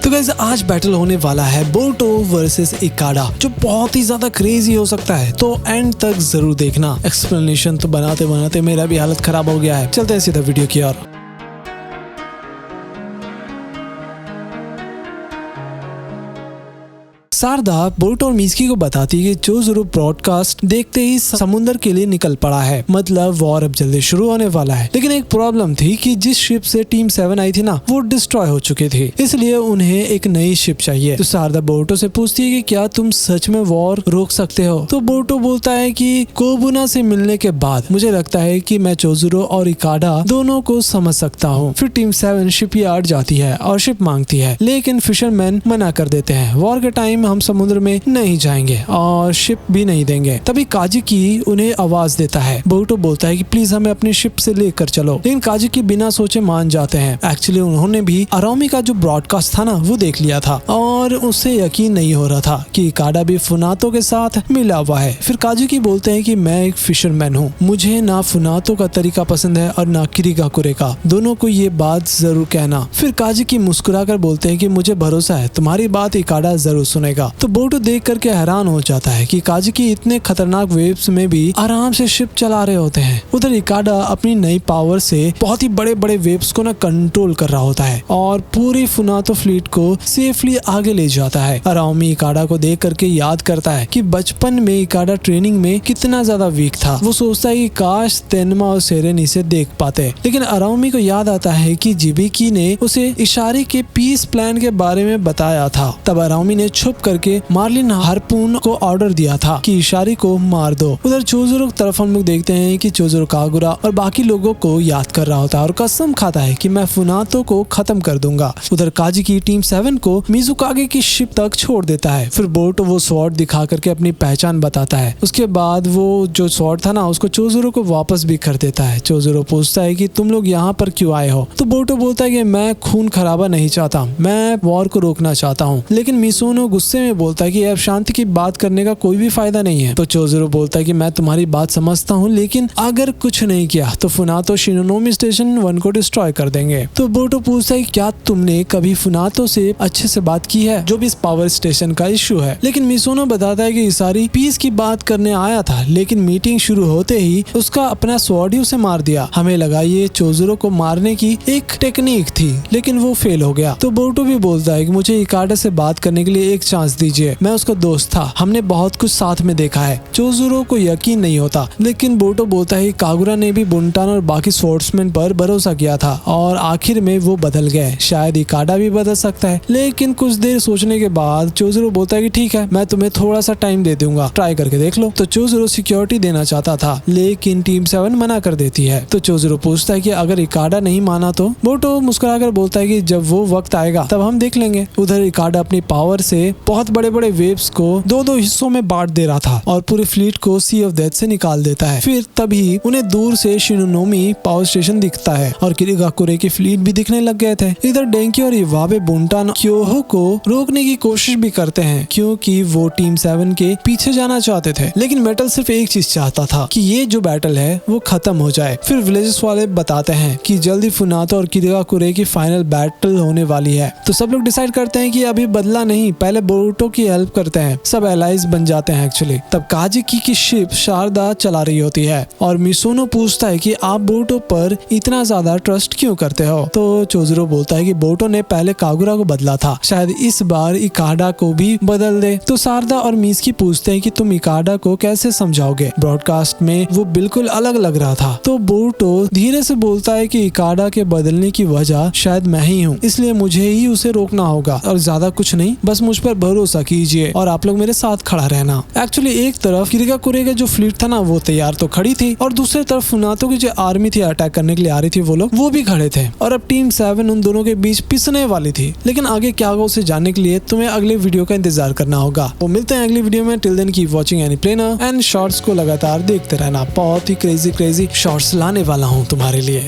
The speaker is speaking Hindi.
तो गाइस आज बैटल होने वाला है बोरुतो वर्सेस इकाडा, जो बहुत ही ज्यादा क्रेजी हो सकता है। तो एंड तक जरूर देखना। एक्सप्लेनेशन तो बनाते बनाते मेरा भी हालत खराब हो गया है। चलते हैं सीधा वीडियो की ओर। सारदा बोरुतो और मिज़ुकी को बताती है कि चोज़ोरो ब्रॉडकास्ट देखते ही समुद्र के लिए निकल पड़ा है, मतलब वॉर अब जल्दी शुरू होने वाला है। लेकिन एक प्रॉब्लम थी कि जिस शिप से टीम 7 आई थी ना, वो डिस्ट्रॉय हो चुकी थी, इसलिए उन्हें एक नई शिप चाहिए। तो सारदा बोरुतो से पूछती है कि क्या तुम सच में वॉर रोक सकते हो? तो बोरुतो बोलता है कि कोबुना से मिलने के बाद मुझे लगता है कि मैं चोज़ोरो और इकाडा दोनों को समझ सकता हूँ। फिर टीम 7 शिपयार्ड जाती है और शिप मांगती है, लेकिन फिशरमैन मना कर देते हैं। वॉर के टाइम हम समुद्र में नहीं जाएंगे और शिप भी नहीं देंगे। तभी काजुकी उन्हें आवाज देता है। बोरुतो बोलता है कि प्लीज हमें अपनी शिप से लेकर चलो, लेकिन काजुकी बिना सोचे मान जाते हैं। एक्चुअली उन्होंने भी अरामी का जो ब्रॉडकास्ट था ना, वो देख लिया था और उससे यकीन नहीं हो रहा था कि इकाडा भी फुनातो के साथ मिला हुआ है। फिर काजुकी बोलते हैं कि मैं एक फिशरमैन हूँ, मुझे ना फुनातो का तरीका पसंद है और ना किरिगाकुरे का, दोनों को ये बात जरूर कहना। फिर काजुकी मुस्कुराकर बोलते हैं कि मुझे भरोसा है तुम्हारी बात इकाडा जरूर सुनेगा। तो बोरुतो देख करके हैरान हो जाता है कि काजुकी इतने खतरनाक वेव्स में भी आराम से शिप चला रहे होते हैं। उधर इकाडा अपनी नई पावर से बहुत ही बड़े बड़े वेव्स को ना कंट्रोल कर रहा होता है और पूरी फुनातो फ्लीट को सेफली आगे ले जाता है। अरामी इकाडा को देख करके याद करता है कि बचपन में इकाडा ट्रेनिंग में कितना ज्यादा वीक था। वो सोचता है कि काश तेनमा और सेरेन इसे देख पाते, लेकिन अरामी को याद आता है कि जिबिकी ने उसे इशारे के पीस प्लान के बारे में बताया था। तब अरामी ने छुप करके मार्लिन हार्पून को ऑर्डर दिया था कि इशारे को मार दो। उधर चोज़ोरो की तरफ हम लोग देखते हैं कि चोज़ोरो कागुरा और बाकी लोगों को याद कर रहा होता है और कसम खाता है कि मैं फुनातो को खत्म कर दूंगा। उधर काजुकी टीम 7 को मिज़ुकागे की शिप तक छोड़ देता है। फिर बोरुतो वो स्वॉर्ड दिखा करके अपनी पहचान बताता है। उसके बाद वो जो स्वॉर्ड था ना, उसको चोज़ोरो को वापस भी कर देता है। चोज़ोरो पूछता है कि तुम लोग यहाँ पर क्यों आए हो? तो बोरुतो बोलता है कि मैं खून खराबा नहीं चाहता, मैं वॉर को रोकना चाहता हूँ। लेकिन मिसोनो गुस्से में बोलता है कि अब शांति की बात करने का कोई भी फायदा नहीं है। तो चोज़ोरो बोलता है कि मैं तुम्हारी बात समझता हूँ, लेकिन अगर कुछ नहीं किया तो फुनातो शिनोनोमी स्टेशन 1 को डिस्ट्रॉय कर देंगे। तो बोरुतो पूछता है क्या तुमने कभी फुनातो से अच्छे से बात की है, जो भी इस पावर स्टेशन का इश्यू है? लेकिन मिसोनो बताता है कि इसारी पीस की बात करने आया था, लेकिन मीटिंग शुरू होते ही उसका अपना स्वॉर्ड ही उसे मार दिया। हमें लगा ये चोज़ोरो को मारने की एक टेक्निक थी, लेकिन वो फेल हो गया। तो बोरुतो भी बोलता है कि मुझे इकाडा से बात करने के लिए एक चांस दीजिए, मैं उसका दोस्त था, हमने बहुत कुछ साथ में देखा है। चोज़ोरो को यकीन नहीं होता, लेकिन बोरुतो बोलता है कि कागुरा ने भी बुंटान और बाकी स्वॉर्ड्समैन पर भरोसा किया था और आखिर में वो बदल गए। शायद इकाडा भी बदल सकता है। लेकिन कुछ देर सोचने के बाद चोज़ोरो बोलता है कि ठीक है, मैं तुम्हें थोड़ा सा टाइम दे दूंगा, ट्राई करके देख लो। तो चोज़ोरो सिक्योरिटी देना चाहता था, लेकिन टीम 7 मना कर देती है। तो चोज़ोरो पूछता है कि अगर इकाडा नहीं माना तो? बोरुतो मुस्कुराकर बोलता है कि जब वो वक्त आएगा तब हम देख लेंगे। उधर इकाडा अपनी पावर से बहुत बड़े बड़े वेव्स को दो हिस्सों में बांट दे रहा था और पूरी फ्लीट को सी ऑफ डेथ से निकाल देता है। फिर तभी उन्हें दूर से शिनोनोमी पावर स्टेशन दिखता है और किरिगाकुरे की फ्लीट भी दिखने लग गए थे। इधर डेंकी और इवाबे बुंटान क्योहो को रोकने की कोशिश भी करते हैं, क्योंकि वो टीम 7 के पीछे जाना चाहते थे। लेकिन मेटल सिर्फ एक चीज चाहता था कि ये जो बैटल है वो खत्म हो जाए। फिर विलेजेस वाले बताते हैं कि जल्दी फुनातो और किरिगाकुरे की फाइनल बैटल होने वाली है। तो सब लोग डिसाइड करते हैं कि अभी बदला नहीं, पहले बोरुतो की हेल्प करते हैं। सब एलाइज बन जाते हैं एक्चुअली। तब काजुकी की शिप शारदा चला रही होती है और मिसोनो पूछता है कि आप बोरुतो पर इतना ज्यादा ट्रस्ट क्यों करते हो? तो चोज़ोरो बोलता है कि बोरुतो ने पहले कागुरा को बदला था, शायद इस बार इकाडा को भी बदल दे। तो सारदा और मिज़ुकी पूछते हैं कि तुम इकाडा को कैसे समझाओगे? ब्रॉडकास्ट में वो बिल्कुल अलग लग रहा था। तो बोरुतो धीरे से बोलता है कि इकाडा के बदलने की वजह शायद मैं ही हूँ, इसलिए मुझे ही उसे रोकना होगा और ज्यादा कुछ नहीं, बस मुझ पर भरोसा कीजिए और आप लोग मेरे साथ खड़ा रहना। एक्चुअली एक तरफ किरिगाकुरे का जो फ्लीट था ना, वो तैयार तो खड़ी थी और दूसरी तरफ फुनातो की जो आर्मी थी अटैक करने के लिए आ रही थी, वो लोग वो भी खड़े थे और अब टीम 7 उन दोनों के बीच पिसने वाली थी। लेकिन आगे क्या होगा उसे जानने के लिए तुम्हें अगले वीडियो का इंतजार करना होगा। तो मिलते हैं अगली वीडियो में। Till then keep watching Anyplanner and shorts को लगातार देखते रहना। बहुत ही क्रेजी शॉर्ट्स लाने वाला हूँ तुम्हारे लिए।